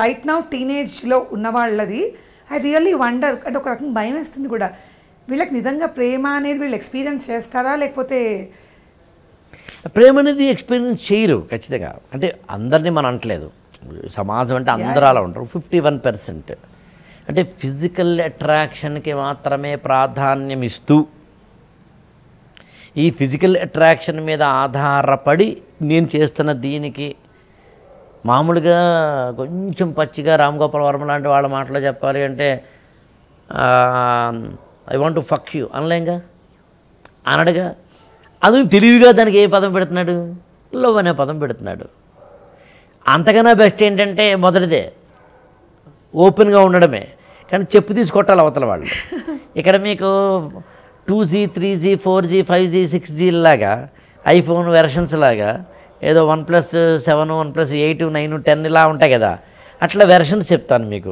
Right now టీనేజ్లో ఉన్న వాళ్ళది ఐ రియల్లీ వండర్, అంటే ఒక రకంగా భయం వేస్తుంది కూడా, వీళ్ళకి నిజంగా ప్రేమ అనేది వీళ్ళు ఎక్స్పీరియన్స్ చేస్తారా, లేకపోతే ప్రేమ అనేది ఎక్స్పీరియన్స్ చేయరు ఖచ్చితంగా. అంటే అందరినీ మనం అనట్లేదు, సమాజం అంటే అందరూ అలా ఉంటారు. 51% అంటే ఫిజికల్ అట్రాక్షన్కి మాత్రమే ప్రాధాన్యం ఇస్తూ ఈ ఫిజికల్ అట్రాక్షన్ మీద ఆధారపడి నేను చేస్తున్న దీనికి మామూలుగా కొంచెం పచ్చిగా రామ్ గోపాల్ వర్మ లాంటి వాళ్ళ మాటలో చెప్పాలి అంటే I want to fuck you అనలేంగా, అనడుగా. అది తెలివిగా దానికి ఏ పదం పెడుతున్నాడు, లవ్ అనే పదం పెడుతున్నాడు. అంతకన్నా బెస్ట్ ఏంటంటే మొదటిదే ఓపెన్గా ఉండడమే, కానీ చెప్పు తీసుకొట్టాలి అవతల వాళ్ళు. ఇక్కడ మీకు 2G 3G 4G 5G 6G లాగా ఐఫోన్ వెర్షన్స్ లాగా ఏదో 1+7 1+8 9 10 ఇలా ఉంటాయి కదా, అట్లా వెర్షన్స్ చెప్తాను మీకు.